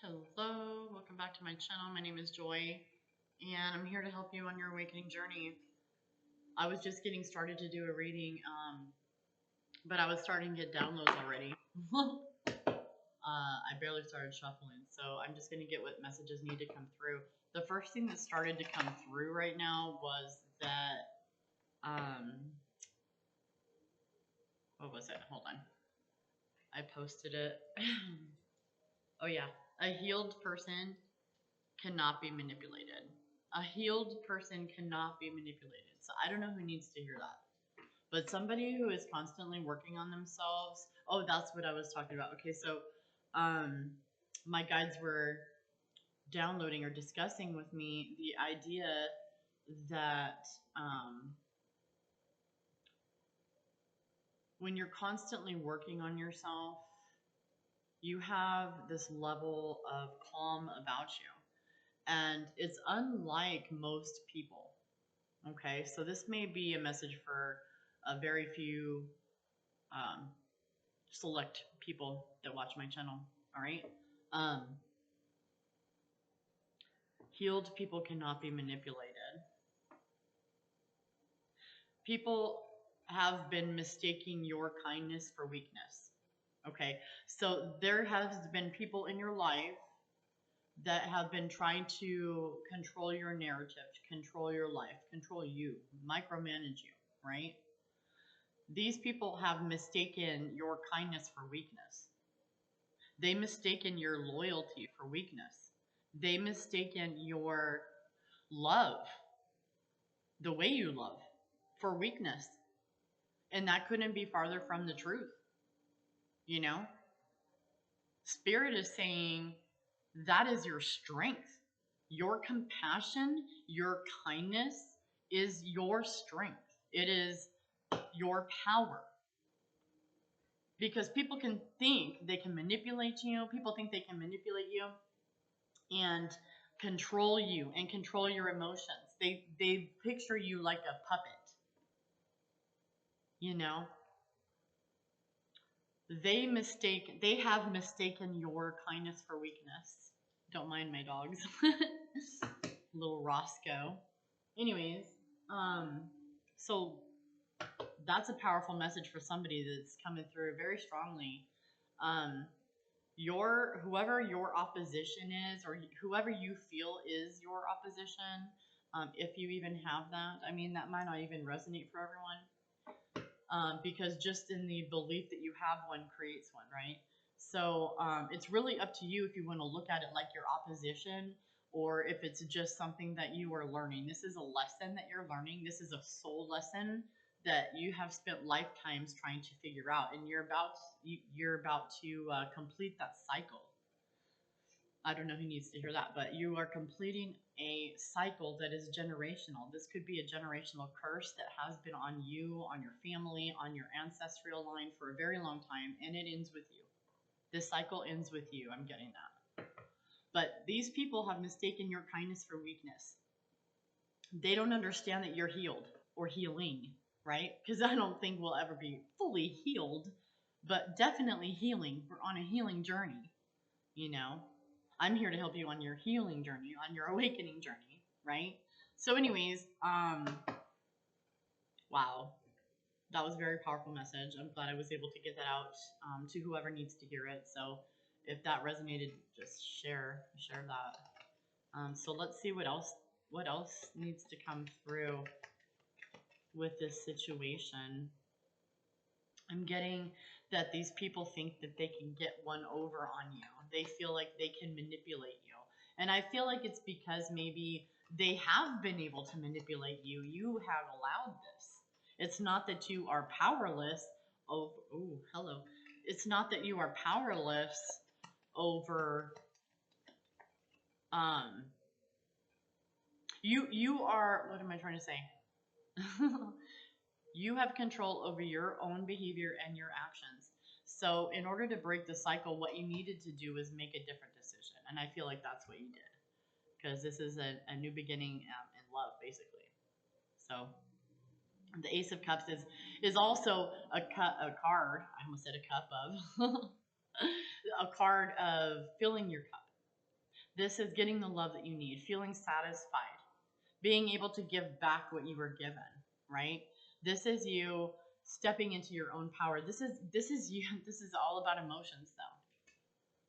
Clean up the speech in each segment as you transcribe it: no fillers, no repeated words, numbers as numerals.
Hello, welcome back to my channel. My name is Joy, and I'm here to help you on your awakening journey. I was just getting started to do a reading, but I was starting to get downloads already. I barely started shuffling, so I'm just going to get what messages need to come through. The first thing that started to come through right now was that, what was it? Hold on. I posted it. Oh yeah, a healed person cannot be manipulated. A healed person cannot be manipulated. So I don't know who needs to hear that. But somebody who is constantly working on themselves. Oh, that's what I was talking about. Okay, so my guides were downloading or discussing with me the idea that when you're constantly working on yourself, you have this level of calm about you. And it's unlike most people. Okay, so this may be a message for a very few select people that watch my channel. All right. Um, Healed people cannot be manipulated. People have been mistaking your kindness for weakness. Okay, so there has been people in your life that have been trying to control your narrative, control your life, control you, micromanage you, right? These people have mistaken your kindness for weakness. They mistaken your loyalty for weakness. They mistaken your love, the way you love, for weakness. And that couldn't be farther from the truth. You know? Spirit is saying that is your strength. Your compassion, your kindness is your strength. It is your power. Because people can think they can manipulate you. People think they can manipulate you and control you and control your emotions. They picture you like a puppet. You know? They have mistaken your kindness for weakness. Don't mind my dogs. Little Roscoe. Anyways, so that's a powerful message for somebody that's coming through very strongly. Whoever your opposition is, or whoever you feel is your opposition, if you even have that, I mean, that might not even resonate for everyone. Because just in the belief that you have one creates one, right? So it's really up to you if you want to look at it like your opposition, or if it's just something that you are learning. This is a lesson that you're learning. This is a soul lesson that you have spent lifetimes trying to figure out, and you're about to complete that cycle. I don't know who needs to hear that, but you are completing a cycle that is generational. This could be a generational curse that has been on you, on your family, on your ancestral line for a very long time, and it ends with you. This cycle ends with you. I'm getting that. But these people have mistaken your kindness for weakness. They don't understand that you're healed or healing, right? Because I don't think we'll ever be fully healed, but definitely healing. We're on a healing journey, you know? I'm here to help you on your healing journey, on your awakening journey, right? So anyways, wow, that was a very powerful message. I'm glad I was able to get that out to whoever needs to hear it. So if that resonated, just share that. So let's see what else needs to come through with this situation. I'm getting that these people think that they can get one over on you. They feel like they can manipulate you. And I feel like it's because maybe they have been able to manipulate you. You have allowed this. It's not that you are powerless over, oh, hello. It's not that you are powerless over, you are, what am I trying to say? You have control over your own behavior and your actions. So in order to break the cycle, what you needed to do is make a different decision. And I feel like that's what you did. Because this is a new beginning in love, basically. So the Ace of Cups is also a card. I almost said a cup of. A card of filling your cup. This is getting the love that you need, feeling satisfied, being able to give back what you were given, right? This is you stepping into your own power. This is you. This is all about emotions though.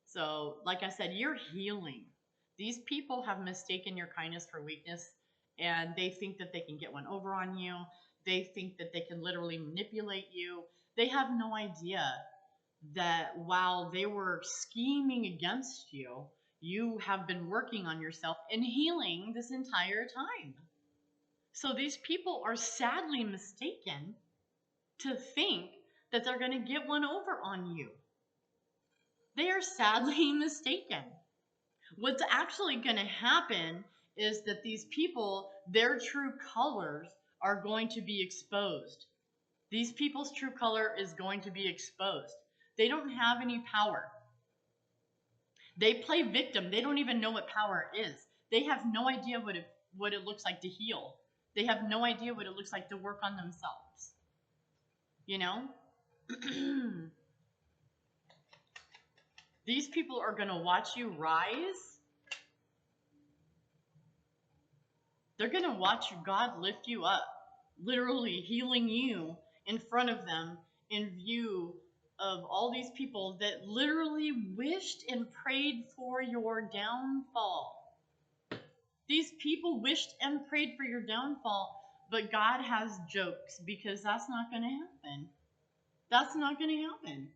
So, like I said, you're healing. These people have mistaken your kindness for weakness, and they think that they can get one over on you. They think that they can literally manipulate you. They have no idea that while they were scheming against you, you have been working on yourself and healing this entire time. So these people are sadly mistaken to think that they're going to get one over on you. They are sadly mistaken. What's actually going to happen is that these people, their true colors are going to be exposed. These people's true color is going to be exposed. They don't have any power. They play victim. They don't even know what power is. They have no idea what it looks like to heal. They have no idea what it looks like to work on themselves. You know? These people are going to watch you rise. They're going to watch God lift you up, literally healing you in front of them in view of all these people that literally wished and prayed for your downfall. These people wished and prayed for your downfall, but God has jokes because that's not going to happen. That's not going to happen.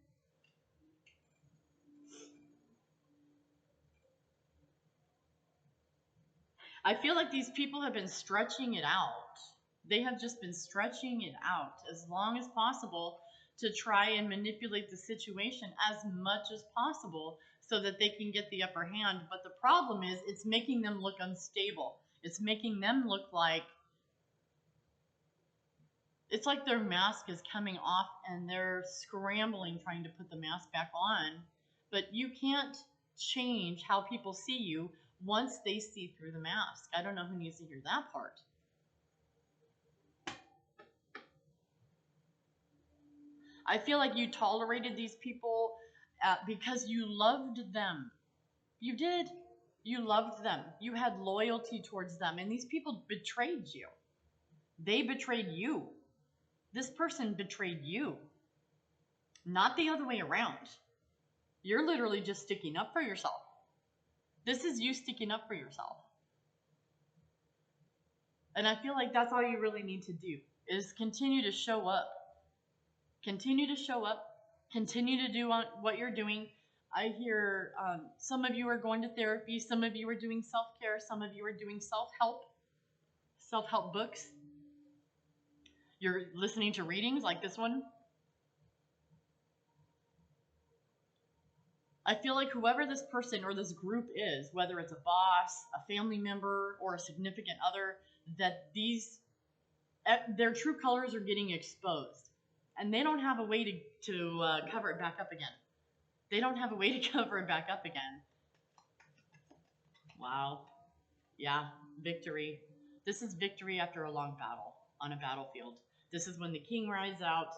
I feel like these people have been stretching it out. They have just been stretching it out as long as possible to try and manipulate the situation as much as possible so that they can get the upper hand. But the problem is it's making them look unstable. It's making them look like it's like their mask is coming off and they're scrambling trying to put the mask back on. But you can't change how people see you once they see through the mask. I don't know who needs to hear that part. I feel like you tolerated these people because you loved them. You did. You loved them. You had loyalty towards them. And these people betrayed you. They betrayed you. This person betrayed you. Not the other way around. You're literally just sticking up for yourself. This is you sticking up for yourself. And I feel like that's all you really need to do is continue to show up. Continue to show up. Continue to do what you're doing. I hear some of you are going to therapy. Some of you are doing self-care. Some of you are doing self-help books. You're listening to readings like this one. I feel like whoever this person or this group is, whether it's a boss, a family member, or a significant other, that their true colors are getting exposed. And they don't have a way to cover it back up again. They don't have a way to cover it back up again. Wow. Yeah, victory. This is victory after a long battle on a battlefield. This is when the king rides out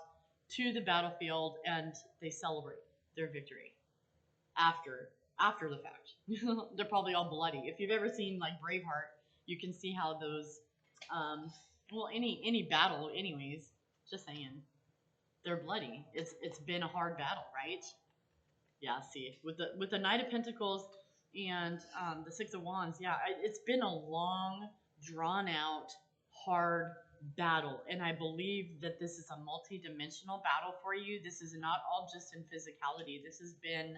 to the battlefield and they celebrate their victory after the fact. They're probably all bloody. If you've ever seen like Braveheart, you can see how those any battle anyways, just saying. They're bloody. It's been a hard battle, right? Yeah, see, with the Knight of Pentacles and the Six of Wands, yeah, it's been a long, drawn out, hard battle, and I believe that this is a multi-dimensional battle for you. This is not all just in physicality. This has been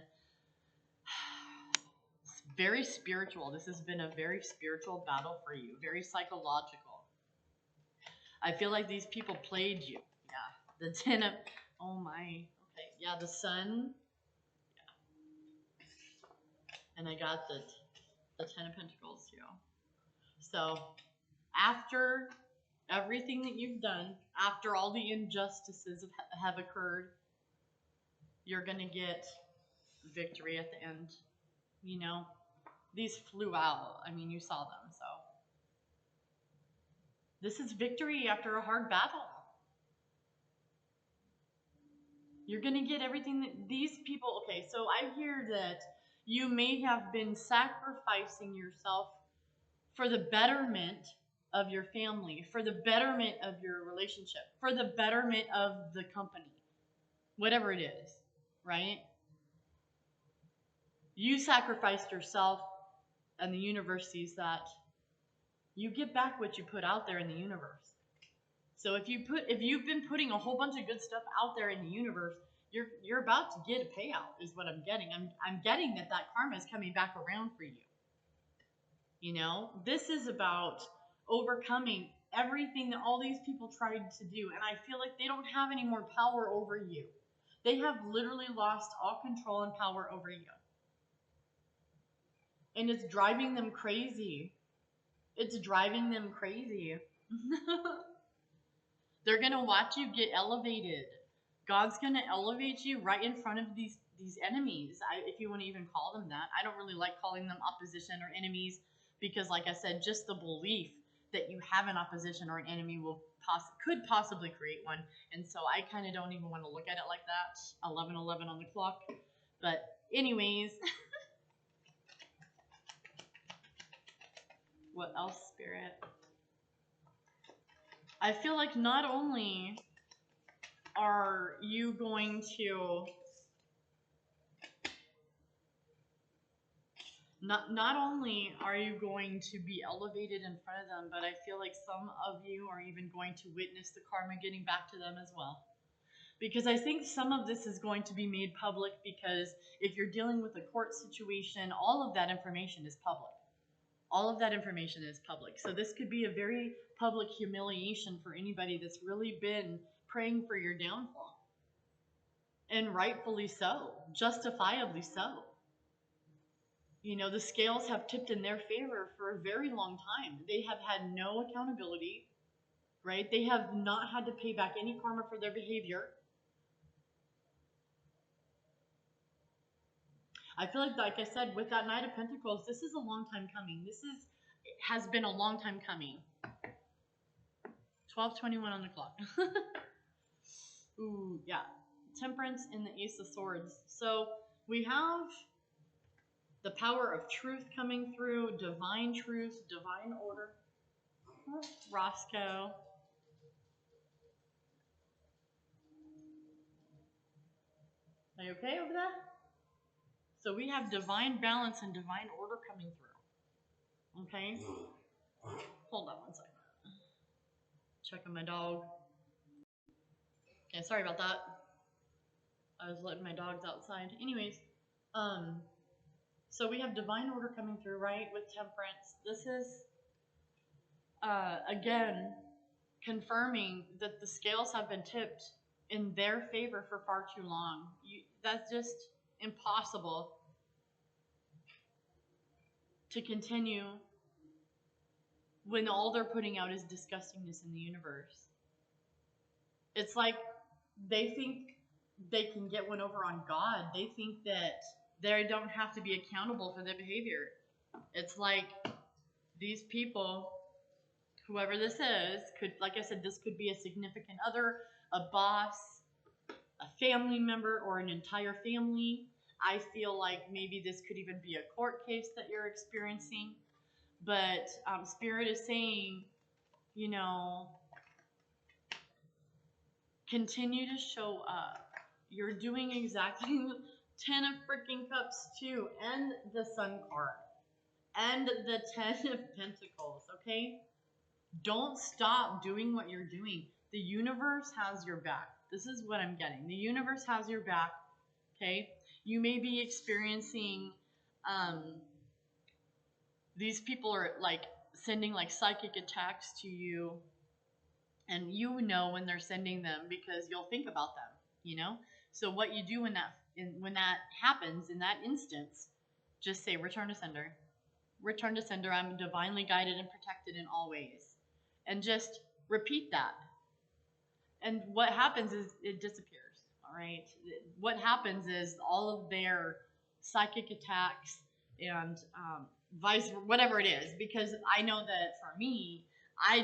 very spiritual. This has been a very spiritual battle for you, very psychological. I feel like these people played you. Yeah, the Ten of, oh my, okay, yeah, the Sun. And I got the Ten of Pentacles, you know. So after everything that you've done, after all the injustices have occurred, you're going to get victory at the end. You know, these flew out. I mean, you saw them. So this is victory after a hard battle. You're going to get everything that these people, okay, so I hear that You may have been sacrificing yourself for the betterment of your family, for the betterment of your relationship, for the betterment of the company, whatever it is, right? You sacrificed yourself, and the universe sees that. You get back what you put out there in the universe. So if you've been putting a whole bunch of good stuff out there in the universe, you're about to get a payout, is what I'm getting. I'm getting that karma is coming back around for you. You know, this is about overcoming everything that all these people tried to do, and I feel like they don't have any more power over you. They have literally lost all control and power over you. And it's driving them crazy. It's driving them crazy. They're going to watch you get elevated. God's going to elevate you right in front of these enemies, if you want to even call them that. I don't really like calling them opposition or enemies because, like I said, just the belief that you have an opposition or an enemy could possibly create one. And so I kind of don't even want to look at it like that. 11:11 on the clock. But anyways, what else, Spirit? I feel like not only are you going to not only are you going to be elevated in front of them, but I feel like some of you are even going to witness the karma getting back to them as well. Because I think some of this is going to be made public, because if you're dealing with a court situation, all of that information is public. All of that information is public. So this could be a very public humiliation for anybody that's really been praying for your downfall. And rightfully so, justifiably so. You know, the scales have tipped in their favor for a very long time. They have had no accountability, right? They have not had to pay back any karma for their behavior. I feel like I said, with that Knight of Pentacles, this is a long time coming. Has been a long time coming. 12:21 on the clock. Ooh, yeah. Temperance and the Ace of Swords. So we have the power of truth coming through, divine truth, divine order. Roscoe. Are you okay over there? So we have divine balance and divine order coming through. Okay? Hold on one second. Checking my dog. Okay, sorry about that. I was letting my dogs outside. Anyways, so we have divine order coming through, right, with temperance. This is, again, confirming that the scales have been tipped in their favor for far too long. That's just impossible to continue when all they're putting out is disgustingness in the universe. It's like they think they can get one over on God. They think that they don't have to be accountable for their behavior. It's like these people, whoever this is, could, like I said, this could be a significant other, a boss, a family member, or an entire family. I feel like maybe this could even be a court case that you're experiencing. But Spirit is saying, you know, continue to show up. You're doing exactly 10 of freaking cups too, and the Sun card, and the 10 of Pentacles, okay? Don't stop doing what you're doing. The universe has your back. This is what I'm getting. The universe has your back, okay? You may be experiencing, these people are like sending like psychic attacks to you, and you know when they're sending them because you'll think about them, you know? So what you do when that happens in that instance, just say, return to sender. Return to sender. I'm divinely guided and protected in all ways. And just repeat that. And what happens is it disappears, all right? What happens is all of their psychic attacks and whatever it is, because I know that for me, I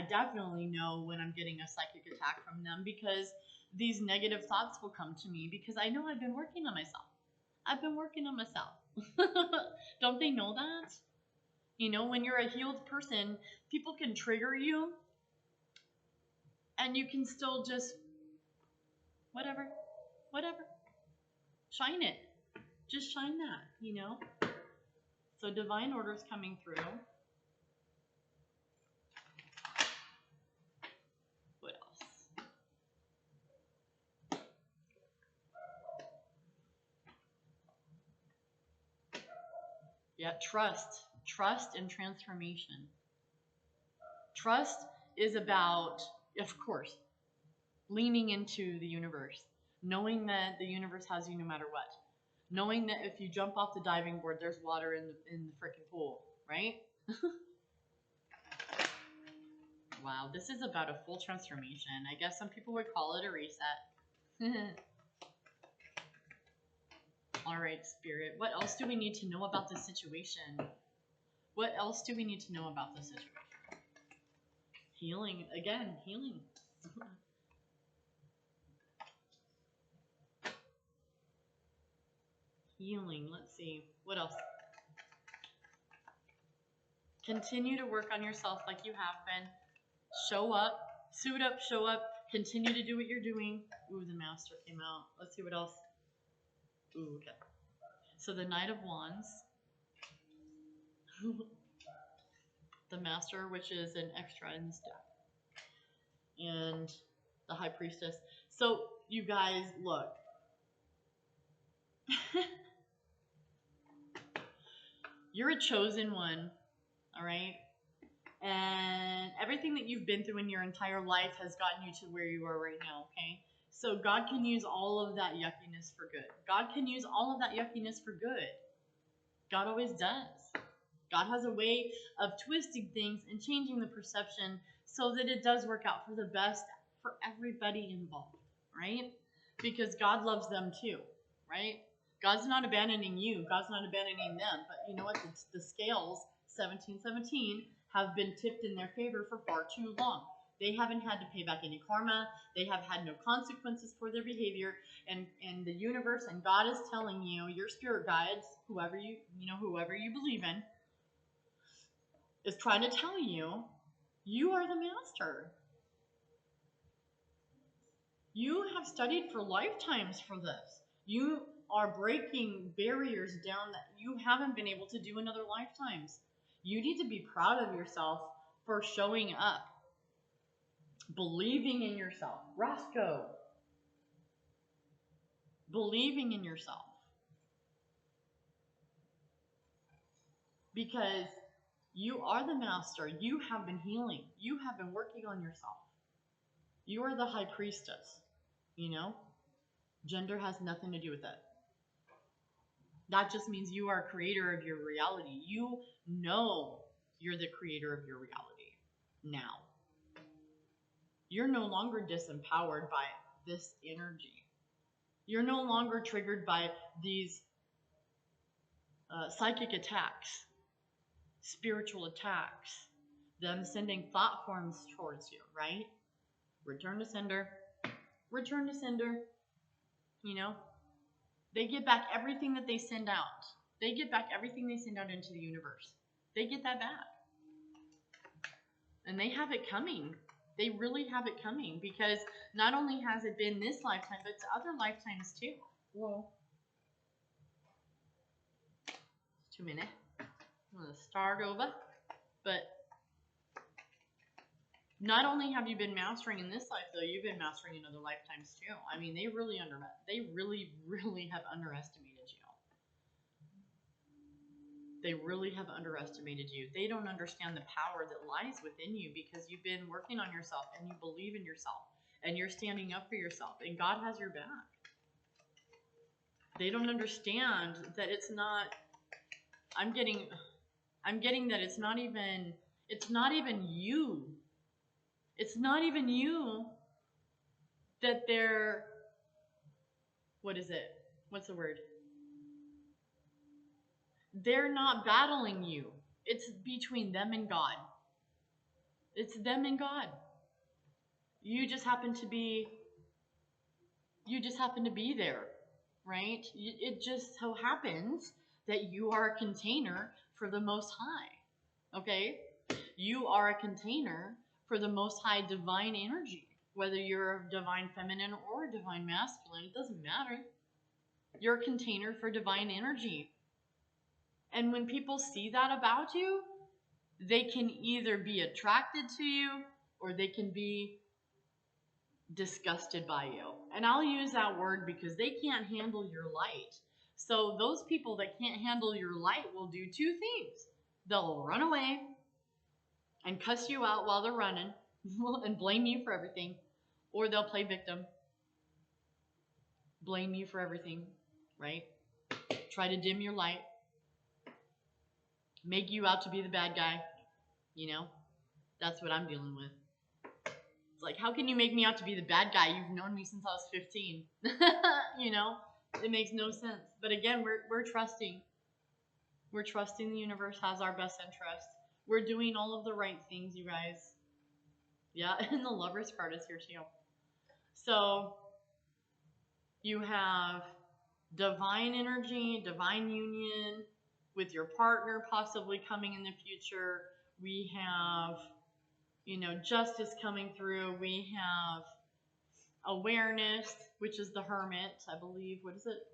definitely know when I'm getting a psychic attack from them, because these negative thoughts will come to me because I know I've been working on myself. I've been working on myself. Don't they know that? You know, when you're a healed person, people can trigger you and you can still just, whatever, whatever. Shine it. Just shine that, you know? So divine order's coming through. What else? Yeah, trust. Trust and transformation. Trust is about, of course, leaning into the universe, knowing that the universe has you no matter what, knowing that if you jump off the diving board, there's water in the freaking pool, right? Wow, this is about a full transformation. I guess some people would call it a reset. All right, Spirit. What else do we need to know about this situation? What else do we need to know about this situation? Healing. Again, healing. Healing. Let's see. What else? Continue to work on yourself like you have been. Show up. Suit up. Show up. Continue to do what you're doing. Ooh, the Master came out. Let's see what else. Ooh, okay. So the Knight of Wands. The Master, which is an extra in this deck. And the High Priestess. So, you guys, look. You're a chosen one, all right? And everything that you've been through in your entire life has gotten you to where you are right now, okay? So God can use all of that yuckiness for good. God can use all of that yuckiness for good. God always does. God has a way of twisting things and changing the perception so that it does work out for the best for everybody involved, right? Because God loves them too, right? God's not abandoning you. God's not abandoning them. But you know what? The scales, 1717, have been tipped in their favor for far too long. They haven't had to pay back any karma. They have had no consequences for their behavior. And the universe and God is telling you, your spirit guides, whoever you believe in, is trying to tell you, you are the master. You have studied for lifetimes for this. You are breaking barriers down that you haven't been able to do in other lifetimes. You need to be proud of yourself for showing up, believing in yourself. Roscoe, believing in yourself. Because you are the master. You have been healing. You have been working on yourself. You are the high priestess, you know? Gender has nothing to do with it. That just means you are a creator of your reality. You know you're the creator of your reality now. You're no longer disempowered by this energy. You're no longer triggered by these psychic attacks, spiritual attacks, them sending thought forms towards you, right? Return to sender. Return to sender. You know? They get back everything that they send out. They get back everything they send out into the universe. They get that back. And they have it coming. They really have it coming, because not only has it been this lifetime, but it's other lifetimes too. Whoa. 2 minutes. I'm going to start over. But not only have you been mastering in this life, though, you've been mastering in other lifetimes too. I mean, they really have underestimated you. They really have underestimated you. They don't understand the power that lies within you, because you've been working on yourself and you believe in yourself and you're standing up for yourself, and God has your back. They don't understand that it's not, I'm getting that it's not even you. It's not even you that they're, what is it? What's the word? They're not battling you. It's between them and God. It's them and God. You just happen to be there. right? It just so happens that you are a container for the Most High, okay? You are a container for the Most High divine energy. Whether you're a divine feminine or a divine masculine, it doesn't matter. You're a container for divine energy. And when people see that about you, they can either be attracted to you or they can be disgusted by you. And I'll use that word because they can't handle your light. So those people that can't handle your light will do two things. They'll run away and cuss you out while they're running and blame you for everything, or they'll play victim, blame you for everything, right? Try to dim your light, make you out to be the bad guy, you know? That's what I'm dealing with. It's like, how can you make me out to be the bad guy? You've known me since I was 15. You know? It makes no sense. But again, we're trusting. We're trusting the universe has our best interest. We're doing all of the right things, you guys. Yeah, and the Lover's card is here too. So you have divine energy, divine union with your partner possibly coming in the future. We have, justice coming through. We have awareness, which is the Hermit, I believe. What is it?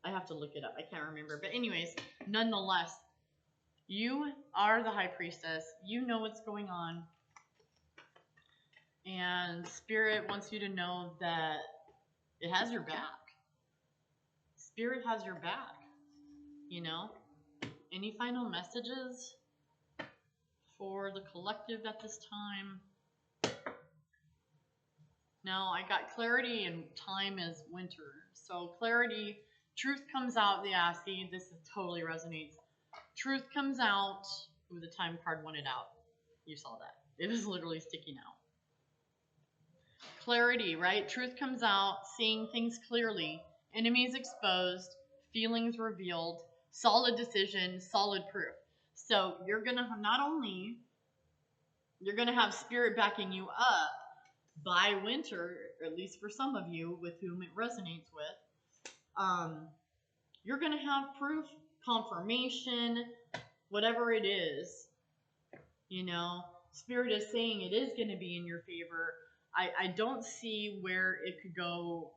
I have to look it up. I can't remember. But anyways, nonetheless, you are the High Priestess. You know what's going on. And Spirit wants you to know that it has your back. Spirit has your back. Any final messages for the collective at this time? Now, I got clarity and time is winter. So clarity, truth comes out, the ASCII. This totally resonates. Truth comes out. Ooh, the time card wanted out. You saw that. It was literally sticking out. Clarity, right? Truth comes out, seeing things clearly. Enemies exposed, feelings revealed, solid decision, solid proof. So you're going to not only, you're going to have Spirit backing you up by winter, or at least for some of you with whom it resonates with, you're going to have proof, confirmation, whatever it is. Spirit is saying it is going to be in your favor. I don't see where it could go,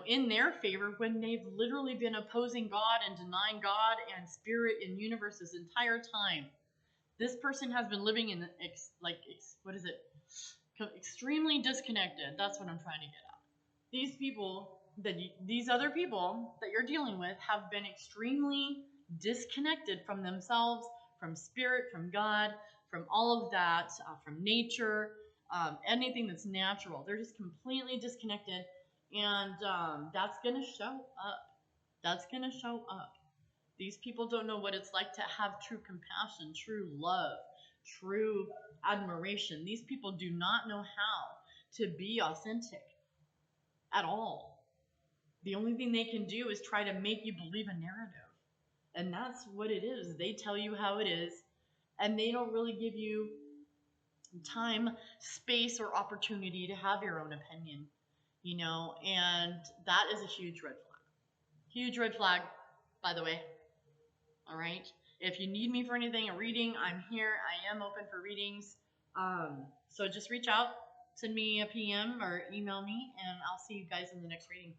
in their favor when they've literally been opposing God and denying God and Spirit and universe this entire time. This person has been living in, extremely disconnected. That's what I'm trying to get at. These other people that you're dealing with have been extremely disconnected from themselves, from Spirit, from God, from all of that, from nature, anything that's natural. They're just completely disconnected, and that's going to show up. That's going to show up. These people don't know what it's like to have true compassion, true love, true admiration. These people do not know how to be authentic at all. The only thing they can do is try to make you believe a narrative. And that's what it is. They tell you how it is, and they don't really give you time, space, or opportunity to have your own opinion, and that is a huge red flag. Huge red flag, by the way. All right. If you need me for anything, a reading, I'm here. I am open for readings. So just reach out, send me a PM or email me, and I'll see you guys in the next reading.